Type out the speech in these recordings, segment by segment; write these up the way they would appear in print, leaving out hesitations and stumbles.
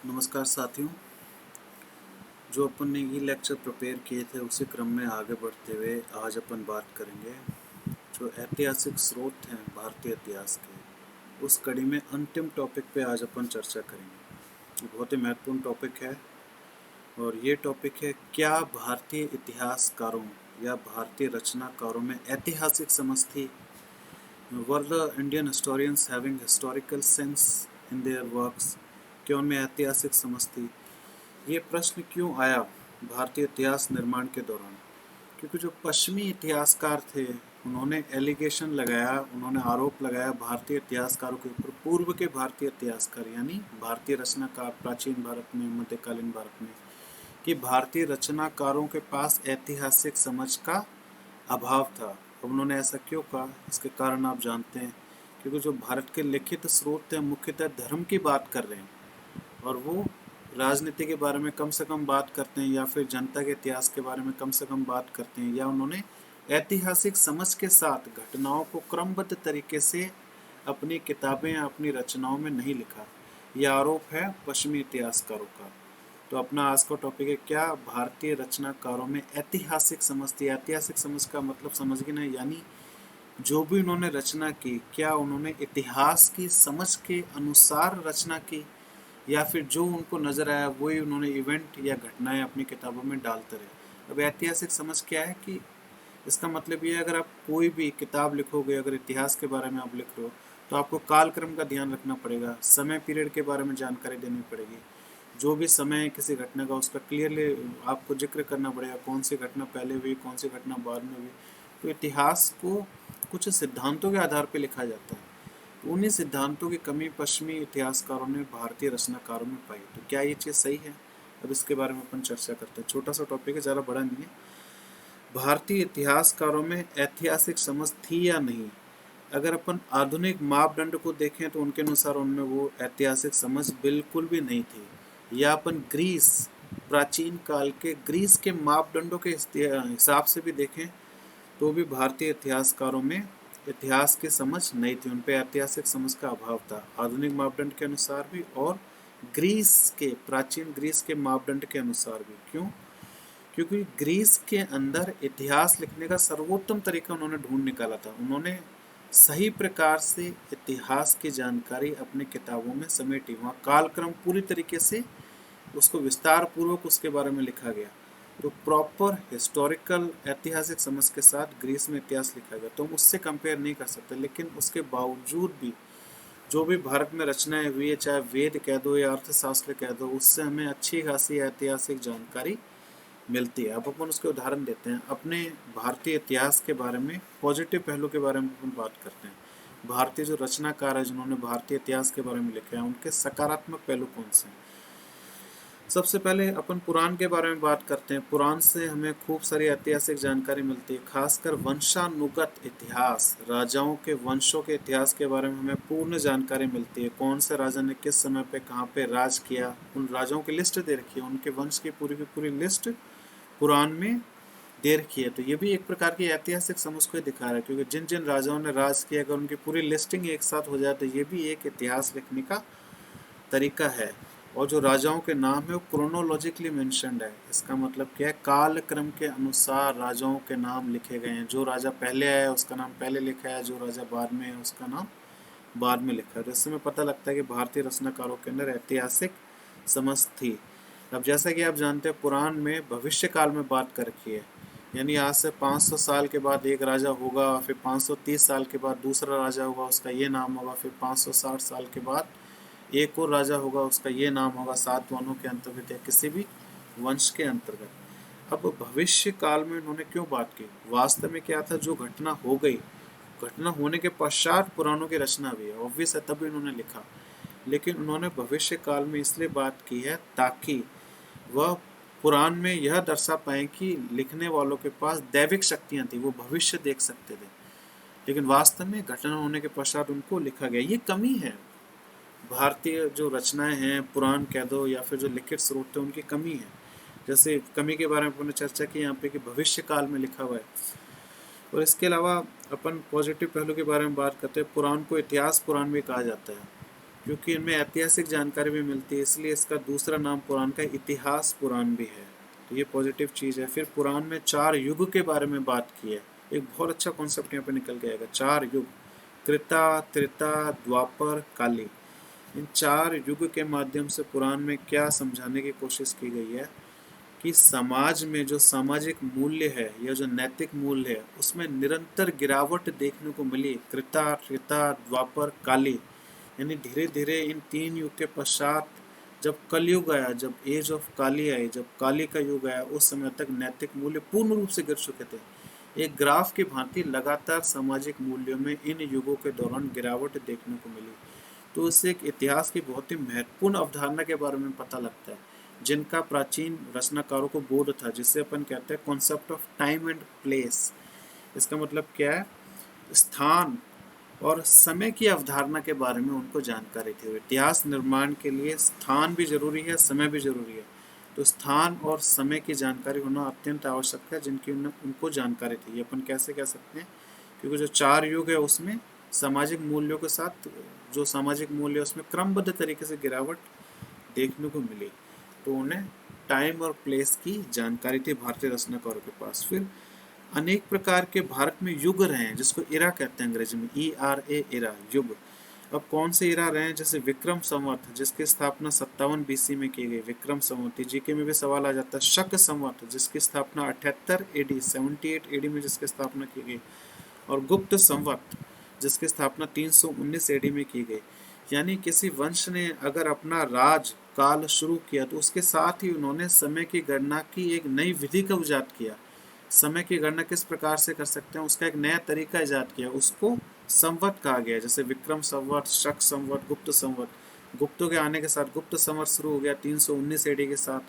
नमस्कार साथियों। जो अपन ने ये लेक्चर प्रिपेयर किए थे उसी क्रम में आगे बढ़ते हुए आज अपन बात करेंगे जो ऐतिहासिक स्रोत हैं भारतीय इतिहास के, उस कड़ी में अंतिम टॉपिक पे आज अपन चर्चा करेंगे। ये बहुत ही महत्वपूर्ण टॉपिक है और ये टॉपिक है, क्या भारतीय इतिहासकारों या भारतीय रचनाकारों में ऐतिहासिक समझ थी? Were the Indian historians having historical sense in their works? क्या उनमें ऐतिहासिक समझ थी? ये प्रश्न क्यों आया भारतीय इतिहास निर्माण के दौरान? क्योंकि जो पश्चिमी इतिहासकार थे उन्होंने एलिगेशन लगाया, उन्होंने आरोप लगाया भारतीय इतिहासकारों के ऊपर, पूर्व के भारतीय इतिहासकार यानी भारतीय रचनाकार प्राचीन भारत में, मध्यकालीन भारत में, कि भारतीय रचनाकारों के पास ऐतिहासिक समझ का अभाव था। अब उन्होंने ऐसा क्यों कहा, इसके कारण आप जानते हैं। क्योंकि जो भारत के लिखित स्रोत हैं मुख्यतः धर्म की बात कर रहे हैं और वो राजनीति के बारे में कम से कम बात करते हैं या फिर जनता के इतिहास के बारे में कम से कम बात करते हैं, या उन्होंने ऐतिहासिक समझ के साथ घटनाओं को क्रमबद्ध तरीके से अपनी किताबें या अपनी रचनाओं में नहीं लिखा। यह आरोप है पश्चिमी इतिहासकारों का। तो अपना आज का टॉपिक है, क्या भारतीय रचनाकारों में ऐतिहासिक समझ थी? ऐतिहासिक समझ का मतलब समझ गए ना, यानी जो भी उन्होंने रचना की, क्या उन्होंने इतिहास की समझ के अनुसार रचना की, या फिर जो उनको नज़र आया वही उन्होंने इवेंट या घटनाएं अपनी किताबों में डालते रहे। अब ऐतिहासिक समझ क्या है कि इसका मतलब ये है, अगर आप कोई भी किताब लिखोगे, अगर इतिहास के बारे में आप लिख रहे हो तो आपको कालक्रम का ध्यान रखना पड़ेगा, समय पीरियड के बारे में जानकारी देनी पड़ेगी। जो भी समय है किसी घटना का उसका क्लियरली आपको जिक्र करना पड़ेगा, कौन सी घटना पहले हुई, कौन सी घटना बाद में हुई। तो इतिहास को कुछ सिद्धांतों के आधार पर लिखा जाता है। तो उन्हीं सिद्धांतों की कमी पश्चिमी इतिहासकारों ने भारतीय रचनाकारों में पाई। तो क्या ये चीज़ सही है? अब इसके बारे में अपन चर्चा करते हैं। छोटा सा टॉपिक है, ज़्यादा बड़ा नहीं है। भारतीय इतिहासकारों में ऐतिहासिक समझ थी या नहीं? अगर अपन आधुनिक मापदंड को देखें तो उनके अनुसार उनमें वो ऐतिहासिक समझ बिल्कुल भी नहीं थी। या अपन ग्रीस, प्राचीन काल के ग्रीस के मापदंडों के हिसाब से भी देखें तो भी भारतीय इतिहासकारों में इतिहास की समझ नहीं थी, उन पे ऐतिहासिक समझ का अभाव था, आधुनिक मापदंड के अनुसार भी और ग्रीस के, प्राचीन ग्रीस के मापदंड के अनुसार भी। क्यों? क्योंकि ग्रीस के अंदर इतिहास लिखने का सर्वोत्तम तरीका उन्होंने ढूंढ निकाला था। उन्होंने सही प्रकार से इतिहास की जानकारी अपनी किताबों में समेटी, वहाँ कालक्रम पूरी तरीके से उसको विस्तार पूर्वक उसके बारे में लिखा गया। तो प्रॉपर हिस्टोरिकल ऐतिहासिक समझ के साथ ग्रीस में इतिहास लिखा गया, तो हम उससे कंपेयर नहीं कर सकते। लेकिन उसके बावजूद भी जो भी भारत में रचनाएं हुई है, चाहे वेद कह दो या अर्थशास्त्र कह दो, उससे हमें अच्छी खासी ऐतिहासिक जानकारी मिलती है। अब अपन उसके उदाहरण देते हैं। अपने भारतीय इतिहास के बारे में, पॉजिटिव पहलू के बारे में अपन बात करते हैं। भारतीय जो रचनाकार है जिन्होंने भारतीय इतिहास के बारे में लिखा है, उनके सकारात्मक पहलू कौन से हैं? सबसे पहले अपन पुराण के बारे में बात करते हैं। पुराण से हमें खूब सारी ऐतिहासिक जानकारी मिलती है, खासकर वंशानुगत इतिहास, राजाओं के वंशों के इतिहास के बारे में हमें पूर्ण जानकारी मिलती है। कौन से राजा ने किस समय पे कहाँ पे राज किया, उन राजाओं की लिस्ट दे रखी है, उनके वंश की पूरी लिस्ट पुराण में दे रखी है। तो ये भी एक प्रकार की ऐतिहासिक समझ को दिखा रहा है, क्योंकि जिन जिन राजाओं ने राज किया, अगर उनकी पूरी लिस्टिंग एक साथ हो जाए तो ये भी एक इतिहास लिखने का तरीका है। और जो राजाओं के नाम है वो क्रोनोलॉजिकली मेंशन्ड है। इसका मतलब क्या है? काल क्रम के अनुसार राजाओं के नाम लिखे गए हैं। जो राजा पहले आया उसका नाम पहले लिखा है, जो राजा बाद में है उसका नाम बाद में लिखा है। तो इससे हमें पता लगता है कि भारतीय रचनाकारों के अंदर ऐतिहासिक समझ थी। अब जैसा कि आप जानते हैं, पुराण में भविष्य काल में बात कर रखी है, यानी आज से 500 साल के बाद एक राजा होगा, फिर 530 साल के बाद दूसरा राजा होगा, उसका ये नाम होगा, फिर 560 साल के बाद एक और राजा होगा, उसका ये नाम होगा, 7 वनों के अंतर्गत या किसी भी वंश के अंतर्गत। अब भविष्य काल में उन्होंने क्यों बात की? वास्तव में क्या था, जो घटना हो गई, घटना होने के पश्चात पुराणों की रचना हुई है, ऑब्वियस है, तभी उन्होंने लिखा। लेकिन उन्होंने भविष्य काल में इसलिए बात की है ताकि वह पुराण में यह दर्शा पाए कि लिखने वालों के पास दैविक शक्तियां थी, वो भविष्य देख सकते थे। लेकिन वास्तव में घटना होने के पश्चात उनको लिखा गया। ये कमी है भारतीय जो रचनाएं हैं, पुराण कह दो या फिर जो लिखित स्रोत है, उनकी कमी है। जैसे कमी के बारे में अपने चर्चा की यहाँ पे कि भविष्य काल में लिखा हुआ है। और इसके अलावा अपन पॉजिटिव पहलू के बारे में बात करते हैं। पुराण को इतिहास पुराण भी कहा जाता है। क्योंकि इनमें ऐतिहासिक जानकारी भी मिलती है, इसलिए इसका दूसरा नाम पुराण का इतिहास पुराण भी है। तो ये पॉजिटिव चीज़ है। फिर पुराण में 4 युग के बारे में बात की है। एक बहुत अच्छा कॉन्सेप्ट यहाँ पे निकल के आएगा। 4 युग, कृता, त्रेता, द्वापर, काली। इन 4 युग के माध्यम से पुराण में क्या समझाने की कोशिश की गई है कि समाज में जो सामाजिक मूल्य है या जो नैतिक मूल्य है उसमें निरंतर गिरावट देखने को मिली। कृता, त्रेता, द्वापर, काली, यानी धीरे धीरे इन 3 युग के पश्चात जब कलयुग आया, जब एज ऑफ काली आई, जब काली का युग आया, उस समय तक नैतिक मूल्य पूर्ण रूप से गिर चुके थे। एक ग्राफ की भांति लगातार सामाजिक मूल्यों में इन युगों के दौरान गिरावट देखने को मिली। तो इससे एक इतिहास की बहुत ही महत्वपूर्ण अवधारणा के बारे में पता लगता है, जिनका प्राचीन रचनाकारों को बोध था, जिसे अपन कहते हैं concept of time and place. इसका मतलब क्या है? स्थान और समय की अवधारणा के बारे में उनको जानकारी थी। इतिहास निर्माण के लिए स्थान भी जरूरी है, समय भी जरूरी है। तो स्थान और समय की जानकारी होना अत्यंत आवश्यक है, जिनकी उनको जानकारी थी। ये अपन कैसे कह सकते हैं? क्योंकि जो 4 युग है उसमें सामाजिक मूल्यों के साथ जो सामाजिक मूल्य उसमें क्रमबद्ध तरीके से गिरावट देखने को मिली। तो उन्हें टाइम और प्लेस की जानकारी थी भारतीय रचनाकारों के पास। फिर अनेक प्रकार के भारत में युग रहे हैं, जिसको इरा कहते हैं अंग्रेजी में, ERA, इरा, युग। अब कौन से इरा रहे हैं? जैसे विक्रम संवत, जिसकी स्थापना 57 BC में की गई, विक्रम संवत। जीके में भी सवाल आ जाता है। शक संवत, जिसकी स्थापना 78 AD, 78 AD में जिसकी स्थापना की गई। और गुप्त संवत, जिसकी स्थापना 319 AD में की गई। यानी किसी वंश ने अगर अपना राज काल शुरू किया तो उसके साथ ही उन्होंने समय की गणना की एक नई विधि का इजाद किया। समय की गणना किस प्रकार से कर सकते हैं उसका एक नया तरीका इजाद किया, उसको संवत कहा गया। जैसे विक्रम संवत, शक संवत, गुप्त संवत। गुप्तों के आने के साथ गुप्त संवत शुरू हो गया 319 AD के साथ।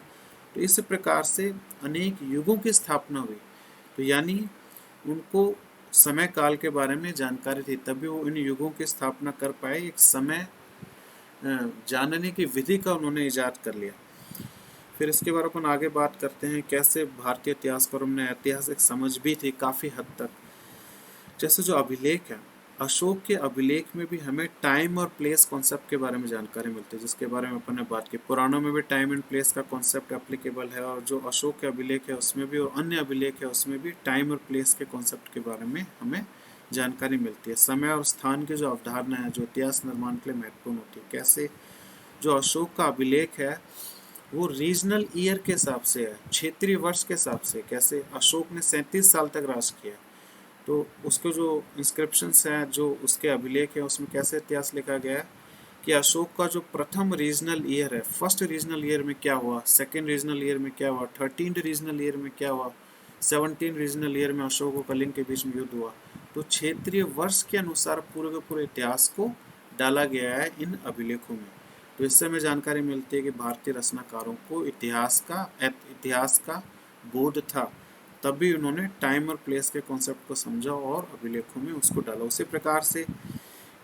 तो इस प्रकार से अनेक युगों की स्थापना हुई। तो यानी उनको समय काल के बारे में जानकारी थी, तभी वो इन युगों की स्थापना कर पाए। एक समय जानने की विधि का उन्होंने इजाद कर लिया। फिर इसके बारे में अपन आगे बात करते हैं कैसे भारतीय इतिहासकारों ने ऐतिहासिक समझ भी थी काफ़ी हद तक। जैसे जो अभिलेख है, अशोक के अभिलेख में भी हमें टाइम और प्लेस कॉन्सेप्ट के बारे में जानकारी मिलती है, जिसके बारे में अपन ने बात की। पुराणों में भी टाइम एंड प्लेस का कॉन्सेप्ट एप्लीकेबल है, और जो अशोक के अभिलेख है उसमें भी और अन्य अभिलेख है उसमें भी टाइम और प्लेस के कॉन्सेप्ट के बारे में हमें जानकारी मिलती है। समय और स्थान की जो अवधारणा है जो इतिहास निर्माण के लिए महत्वपूर्ण होती है। कैसे? जो अशोक का अभिलेख है वो रीजनल ईयर के हिसाब से है, क्षेत्रीय वर्ष के हिसाब से। कैसे? अशोक ने 37 साल तक राज किया, तो उसके जो इंस्क्रिप्शंस हैं, जो उसके अभिलेख है, उसमें कैसे इतिहास लिखा गया है कि अशोक का जो प्रथम रीजनल ईयर है, फर्स्ट रीजनल ईयर में क्या हुआ, सेकेंड रीजनल ईयर में क्या हुआ, 13th रीजनल ईयर में क्या हुआ, 17 रीजनल ईयर में अशोक और कलिंग के बीच में युद्ध हुआ। तो क्षेत्रीय वर्ष के अनुसार पूरे के पूरे इतिहास को डाला गया है इन अभिलेखों में। तो इससे हमें जानकारी मिलती है कि भारतीय रचनाकारों को इतिहास का बोध था, तभी उन्होंने टाइम और प्लेस के कॉन्सेप्ट को समझा और अभिलेखों में उसको डाला। उसी प्रकार से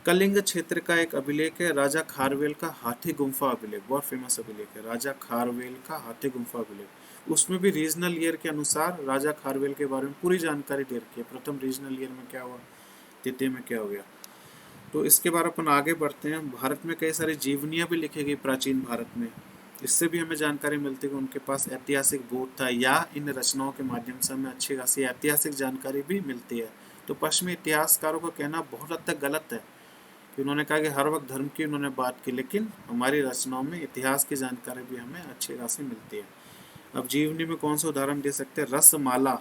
कलिंग क्षेत्र का एक अभिलेख है राजा खारवेल का हाथी गुम्फा अभिलेख, बहुत फेमस अभिलेख है राजा खारवेल का हाथी गुम्फा अभिलेख। उसमें भी रीजनल ईयर के अनुसार राजा खारवेल के बारे में पूरी जानकारी दे रखी है। प्रथम रीजनल ईयर में क्या हुआ, द्वितीय में क्या हो गया। तो इसके बारे अपन आगे बढ़ते हैं। भारत में कई सारी जीवनियाँ भी लिखी गई प्राचीन भारत में, इससे भी हमें जानकारी मिलती है कि उनके पास ऐतिहासिक बोध था, या इन रचनाओं के माध्यम से हमें अच्छी खासी ऐतिहासिक जानकारी भी मिलती है। तो पश्चिमी इतिहासकारों का कहना बहुत हद तक गलत है कि उन्होंने कहा कि हर वक्त धर्म की उन्होंने बात की, लेकिन हमारी रचनाओं में इतिहास की जानकारी भी हमें अच्छी खासी मिलती है। अब जीवनी में कौन सा उदाहरण दे सकते हैं? रसमाला,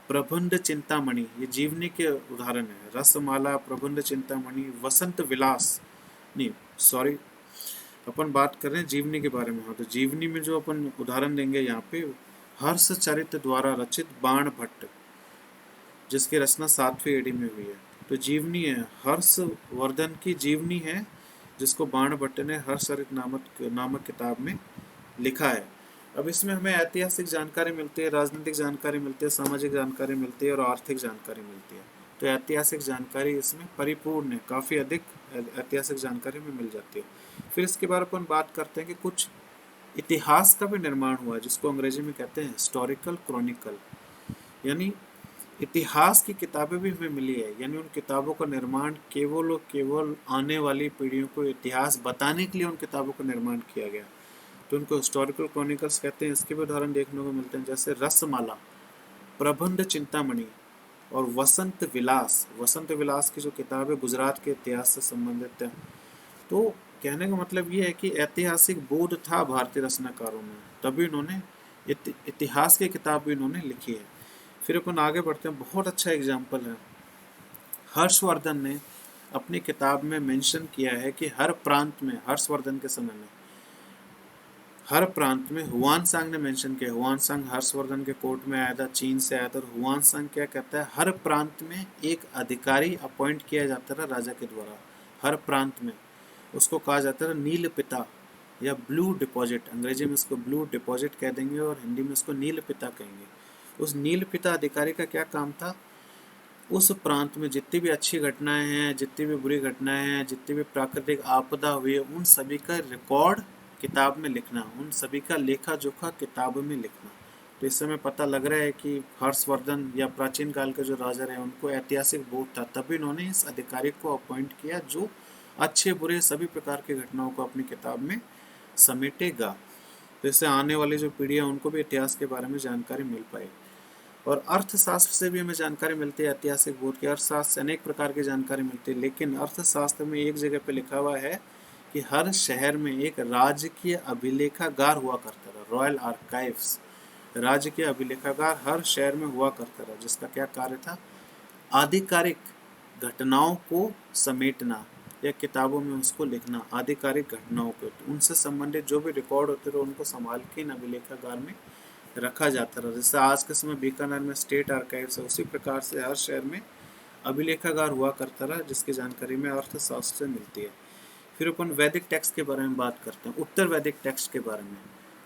प्रबंध चिंतामणि, ये जीवनी के उदाहरण है। रसमाला, प्रबंध चिंतामणि, वसंत विलास, नहीं सॉरी, अपन बात कर रहे हैं जीवनी के बारे में। हाँ, तो जीवनी में जो अपन उदाहरण देंगे यहाँ पे, हर्षचरित द्वारा रचित बाण भट्ट, जिसकी रचना 7वीं एडी में हुई है। तो जीवनी है, हर्षवर्धन की जीवनी है, जिसको बाण भट्ट ने हर्षचरित नामक किताब में लिखा है। अब इसमें हमें ऐतिहासिक जानकारी मिलती है, राजनीतिक जानकारी मिलती है, सामाजिक जानकारी मिलती है और आर्थिक जानकारी मिलती है। तो ऐतिहासिक जानकारी इसमें परिपूर्ण है, काफ़ी अधिक ऐतिहासिक जानकारी में मिल जाती है। फिर इसके बारे में अपन बात करते हैं कि कुछ इतिहास का भी निर्माण हुआ है, जिसको अंग्रेजी में कहते हैं हिस्टोरिकल क्रॉनिकल। यानी इतिहास की किताबें भी हमें मिली है, यानी उन किताबों का निर्माण केवल और केवल आने वाली पीढ़ियों को इतिहास बताने के लिए उन किताबों का निर्माण किया गया। तो उनको हिस्टोरिकल क्रॉनिकल्स कहते हैं। इसके भी उदाहरण देखने को मिलते हैं, जैसे रसमाला, प्रबंध चिंतामणि और वसंत विलास। वसंत विलास की जो किताब है गुजरात के इतिहास से संबंधित है। तो कहने का मतलब ये है कि ऐतिहासिक बोध था भारतीय रचनाकारों में, तभी इन्होंने इतिहास की किताब भी इन्होंने लिखी है। फिर अपन आगे बढ़ते हैं। बहुत अच्छा एग्जाम्पल है, हर्षवर्धन ने अपनी किताब में मेंशन किया है कि हर प्रांत में, हर्षवर्धन के समय में हर प्रांत में, हुआन सांग ने मेंशन किया। हुआन सांग हर्षवर्धन के कोर्ट में आया था, चीन से आया था। और हुआन सांग क्या कहता है, हर प्रांत में एक अधिकारी अपॉइंट किया जाता था राजा के द्वारा। हर प्रांत में उसको कहा जाता था नील पिता या ब्लू डिपॉजिट। अंग्रेजी में इसको ब्लू डिपॉजिट कह देंगे और हिंदी में इसको नील पिता कहेंगे। उस नील पिता अधिकारी का क्या काम था, उस प्रांत में जितनी भी अच्छी घटनाएं हैं, जितनी भी बुरी घटनाएं हैं, जितनी भी प्राकृतिक आपदा हुई है, उन सभी का रिकॉर्ड किताब में लिखना, उन सभी का लेखा जोखा किताब में लिखना। तो इससे हमें पता लग रहा है कि हर्षवर्धन या प्राचीन काल के जो राजा रहे उनको ऐतिहासिक बोध था, तभी इन्होंने इस अधिकारी को अपॉइंट किया जो अच्छे बुरे सभी प्रकार की घटनाओं को अपनी किताब में समेटेगा। तो इससे आने वाली जो पीढ़ी है उनको भी इतिहास के बारे में जानकारी मिल पाए। और अर्थशास्त्र से भी हमें जानकारी मिलती है। ऐतिहासिक बोध की अर्थशास्त्र से अनेक प्रकार की जानकारी मिलती है, लेकिन अर्थशास्त्र में एक जगह पे लिखा हुआ है कि हर शहर में एक राजकीय अभिलेखागार हुआ करता था, रॉयल आर्काइव्स। राजकीय अभिलेखागार हर शहर में हुआ करता था, जिसका क्या कार्य था, आधिकारिक घटनाओं को समेटना या किताबों में उसको लिखना, आधिकारिक घटनाओं को। तो उनसे संबंधित जो भी रिकॉर्ड होते थे उनको संभाल के इन अभिलेखागार में रखा जाता था। जैसे आज के समय बीकानेर में स्टेट आर्काइव्स है, उसी प्रकार से हर शहर में अभिलेखागार हुआ करता था, जिसकी जानकारी में अर्थशास्त्र से मिलती है। फिर अपन वैदिक टेक्स्ट के बारे में बात करते हैं, उत्तर वैदिक टेक्स्ट के बारे में।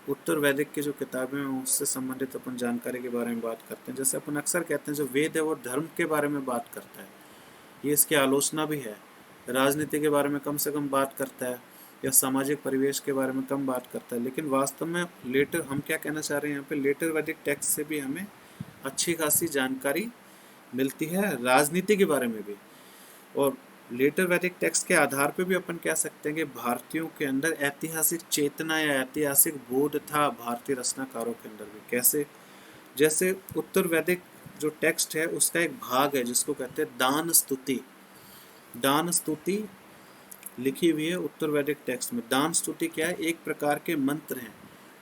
उत्तर वैदिक की जो किताबें हैं उससे संबंधित अपन जानकारी के बारे में बात करते हैं। जैसे अपन अक्सर कहते हैं जो वेद है वो धर्म के बारे में बात करता है, ये इसकी आलोचना भी है। राजनीति के बारे में कम से कम बात करता है या सामाजिक परिवेश के बारे में कम बात करता है, लेकिन वास्तव में लेटर, हम क्या कहना चाह रहे हैं यहाँ पे, लेटर वैदिक टेक्स्ट से भी हमें अच्छी खासी जानकारी मिलती है राजनीति के बारे में भी। और लेटर वैदिक टेक्स्ट के आधार पे भी अपन कह सकते हैं कि भारतीयों के अंदर ऐतिहासिक चेतना या ऐतिहासिक बोध था, भारतीय रचनाकारों के अंदर भी। कैसे, जैसे उत्तर वैदिक जो टेक्स्ट है उसका एक भाग है जिसको कहते हैं दान स्तुति। दान स्तुति लिखी हुई है उत्तर वैदिक टेक्स्ट में। दान स्तुति क्या है, एक प्रकार के मंत्र हैं,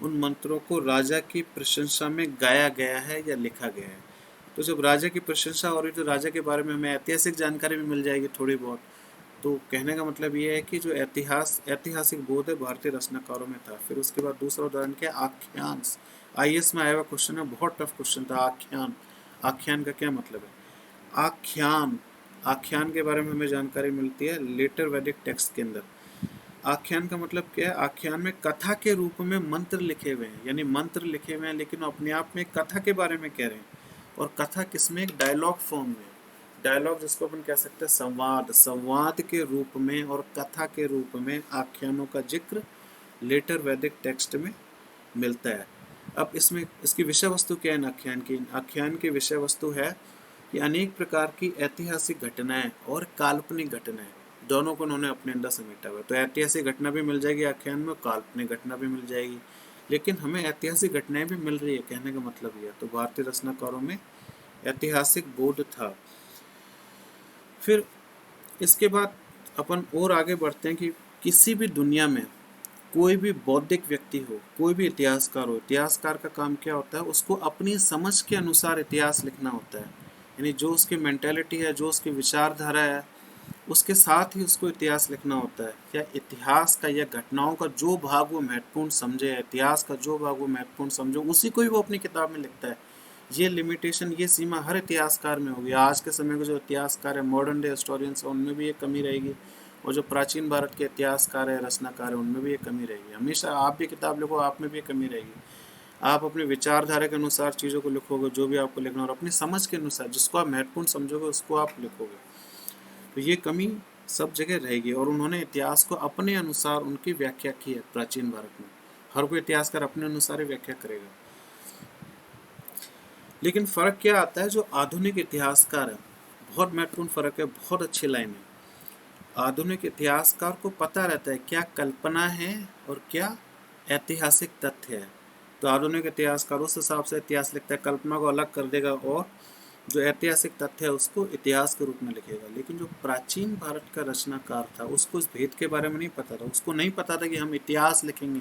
उन मंत्रों को राजा की प्रशंसा में गाया गया है या लिखा गया है। तो जब राजा की प्रशंसा हो रही तो राजा के बारे में हमें ऐतिहासिक जानकारी भी मिल जाएगी थोड़ी बहुत। तो कहने का मतलब ये है कि जो ऐतिहासिक बोध है भारतीय रचनाकारों में था। फिर उसके बाद दूसरा उदाहरण क्या, आख्यान। आईएएस में आया हुआ क्वेश्चन है, बहुत टफ क्वेश्चन था। आख्यान, आख्यान का क्या मतलब है, आख्यान, आख्यान के बारे में हमें जानकारी मिलती है लेटर वैदिक टेक्स्ट के अंदर। आख्यान का मतलब क्या है, आख्यान में कथा के रूप में मंत्र लिखे हुए हैं, यानी मंत्र लिखे हुए हैं लेकिन अपने आप में कथा के बारे में कह रहे हैं। और कथा किसमें, एक डायलॉग फॉर्म में। डायलॉग जिसको अपन कह सकते हैं संवाद, संवाद के रूप में और कथा के रूप में आख्यानों का जिक्र लेटर वैदिक टेक्स्ट में मिलता है। अब इसमें इसकी विषय वस्तु क्या है आख्यान की, आख्यान की विषय वस्तु है कि अनेक प्रकार की ऐतिहासिक घटनाएं और काल्पनिक घटनाएं दोनों को उन्होंने अपने अंदर समेटा हुआ है। तो ऐतिहासिक घटना भी मिल जाएगी आख्यान में, काल्पनिक घटना भी मिल जाएगी, लेकिन हमें ऐतिहासिक घटनाएं भी मिल रही है, कहने का मतलब यह। तो भारतीय रचनाकारों में ऐतिहासिक बोध था। फिर इसके बाद अपन और आगे बढ़ते हैं कि किसी भी दुनिया में कोई भी बौद्धिक व्यक्ति हो, कोई भी इतिहासकार हो, इतिहासकार का काम क्या होता है, उसको अपनी समझ के अनुसार इतिहास लिखना होता है। यानी जो उसकी मेंटेलिटी है, जो उसकी विचारधारा है, उसके साथ ही उसको इतिहास लिखना होता है। या इतिहास का या घटनाओं का जो भाग वो महत्वपूर्ण समझे, इतिहास का जो भाग वो महत्वपूर्ण समझो, उसी को ही वो अपनी किताब में लिखता है। ये लिमिटेशन, ये सीमा हर इतिहासकार में होगी। आज के समय के जो इतिहासकार है, मॉडर्न डे हिस्टोरियंस, उनमें भी ये कमी रहेगी, और जो प्राचीन भारत के इतिहासकार है, रचनाकार है, उनमें भी ये कमी रहेगी। हमेशा आप भी किताब लिखो, आप में भी ये कमी रहेगी। आप अपनी विचारधारा के अनुसार चीज़ों को लिखोगे, जो भी आपको लिखना, और अपनी समझ के अनुसार जिसको आप महत्वपूर्ण समझोगे उसको आप लिखोगे। तो ये कमी सब जगह रहेगी। और उन्होंने इतिहास को अपने अनुसार उनकी व्याख्या की है प्राचीन भारत में। हर कोई इतिहासकार अपने अनुसार ही व्याख्या करेगा। लेकिन फ़र्क क्या आता है, जो आधुनिक इतिहासकार है, बहुत महत्वपूर्ण फ़र्क है, बहुत अच्छी लाइन है। आधुनिक इतिहासकार को पता रहता है क्या कल्पना है और क्या ऐतिहासिक तथ्य है। तो आधुनिक इतिहासकार उस हिसाब से इतिहास लिखता है, कल्पना को अलग कर देगा और जो ऐतिहासिक तथ्य है उसको इतिहास के रूप में लिखेगा। लेकिन जो प्राचीन भारत का रचनाकार था उसको इस भेद के बारे में नहीं पता था। उसको नहीं पता था कि हम इतिहास लिखेंगे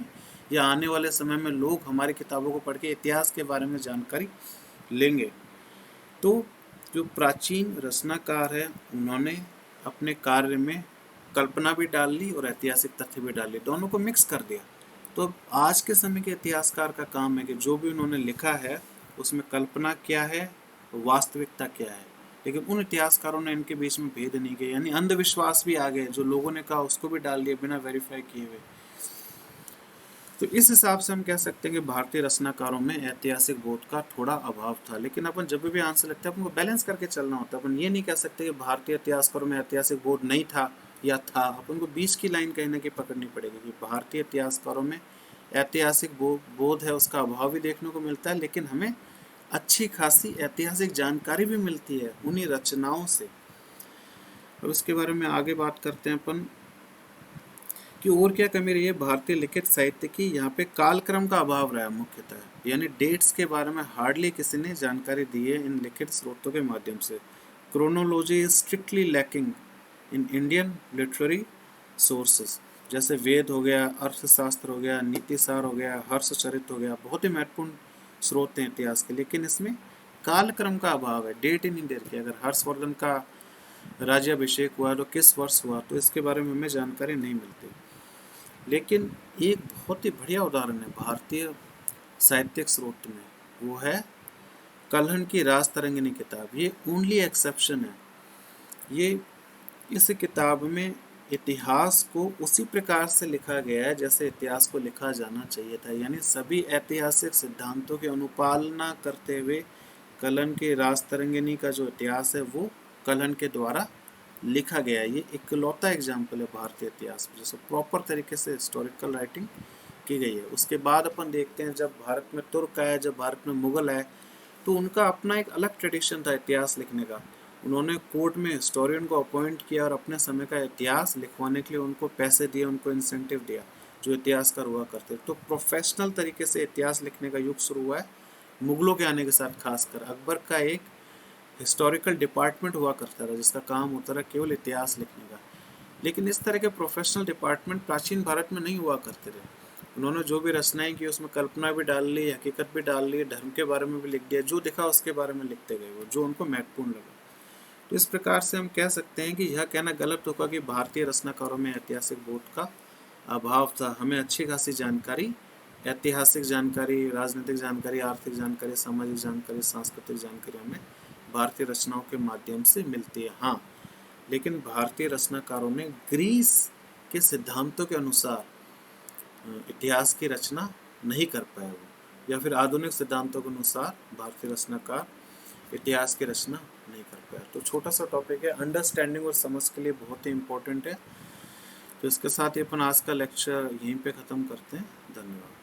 या आने वाले समय में लोग हमारी किताबों को पढ़ के इतिहास के बारे में जानकारी लेंगे। तो जो प्राचीन रचनाकार है उन्होंने अपने कार्य में कल्पना भी डाल ली और ऐतिहासिक तथ्य भी डाल ली, दोनों को मिक्स कर दिया। तो अब आज के समय के इतिहासकार का काम है कि जो भी उन्होंने लिखा है उसमें कल्पना क्या है, वास्तविकता क्या है। लेकिन उन इतिहासकारों ने इनके बीच में भेद नहीं किया, यानी अंधविश्वास भी आ गए, जो लोगों ने कहा उसको भी डाल दिया बिना वेरीफाई किए हुए। तो इस हिसाब से हम कह सकते हैं कि भारतीय रचनाकारों में ऐतिहासिक बोध का थोड़ा अभाव था। लेकिन अपन जब भी आंसर लगता है अपन को बैलेंस करके चलना होता है। अपन ये नहीं कह सकते कि भारतीय इतिहासकारों में ऐतिहासिक बोध नहीं था या था। अपन को बीच की लाइन कहीं ना कहीं पकड़नी पड़ेगी कि भारतीय इतिहासकारों में ऐतिहासिक बोध है, उसका अभाव भी देखने को मिलता है, लेकिन हमें अच्छी खासी ऐतिहासिक जानकारी भी मिलती है उन्हीं रचनाओं से। अब इसके बारे में आगे बात करते हैं अपन कि और क्या कमी रही है भारतीय लिखित साहित्य की। यहाँ पे कालक्रम का अभाव रहा है मुख्यतः, यानी डेट्स के बारे में हार्डली किसी ने जानकारी दी है इन लिखित स्रोतों के माध्यम से। Chronology is strictly lacking in Indian literary sources, जैसे वेद हो गया, अर्थशास्त्र हो गया, नीतिसार हो गया, हर्षचरित हो गया, बहुत ही महत्वपूर्ण स्रोत हैं इतिहास के। लेकिन इसमें कालक्रम का अभाव है, डेट ही नहीं दे रखी। अगर हर्षवर्धन का राज्याभिषेक हुआ तो किस वर्ष हुआ, तो इसके बारे में हमें जानकारी नहीं मिलती। लेकिन एक बहुत ही बढ़िया उदाहरण है भारतीय साहित्यिक स्रोत में, वो है कल्हण की राज तरंगिनी किताब। ये ओनली एक्सेप्शन है। ये इस किताब में इतिहास को उसी प्रकार से लिखा गया है जैसे इतिहास को लिखा जाना चाहिए था, यानी सभी ऐतिहासिक सिद्धांतों की अनुपालना करते हुए कल्हण की राज तरंगिनी का जो इतिहास है वो कल्हण के द्वारा लिखा गया है। ये इकलौता एग्जाम्पल है भारतीय इतिहास में जिसको प्रॉपर तरीके से हिस्टोरिकल राइटिंग की गई है। उसके बाद अपन देखते हैं जब भारत में तुर्क आए, जब भारत में मुगल आए, तो उनका अपना एक अलग ट्रेडिशन था इतिहास लिखने का। उन्होंने कोर्ट में हिस्टोरियन को अपॉइंट किया और अपने समय का इतिहास लिखवाने के लिए उनको पैसे दिए, उनको इंसेंटिव दिया, जो इतिहासकार हुआ करते। तो प्रोफेशनल तरीके से इतिहास लिखने का युग शुरू हुआ है मुगलों के आने के साथ। खासकर अकबर का एक हिस्टोरिकल डिपार्टमेंट हुआ करता था जिसका काम होता था केवल इतिहास लिखने का। लेकिन इस तरह के प्रोफेशनल डिपार्टमेंट प्राचीन भारत में नहीं हुआ करते थे। उन्होंने जो भी रचनाएं की उसमें कल्पना भी डाल ली, हकीकत भी डाल ली, धर्म के बारे में भी लिख दिया, जो दिखा उसके बारे में लिखते गए वो जो उनको महत्वपूर्ण लगा। तो इस प्रकार से हम कह सकते हैं कि यह कहना गलत होगा कि भारतीय रचनाकारों में ऐतिहासिक बोध का अभाव था। हमें अच्छी खासी जानकारी, ऐतिहासिक जानकारी, राजनीतिक जानकारी, आर्थिक जानकारी, सामाजिक जानकारी, सांस्कृतिक जानकारी हमें भारतीय रचनाओं के माध्यम से मिलती है। हाँ, लेकिन भारतीय रचनाकारों ने ग्रीस के सिद्धांतों के अनुसार इतिहास की रचना नहीं कर पाए वो, या फिर आधुनिक सिद्धांतों के अनुसार भारतीय रचनाकार इतिहास की रचना नहीं कर पाया। तो छोटा सा टॉपिक है, अंडरस्टैंडिंग और समझ के लिए बहुत ही इम्पोर्टेंट है। तो इसके साथ ही अपन आज का लेक्चर यहीं पे ख़त्म करते हैं। धन्यवाद।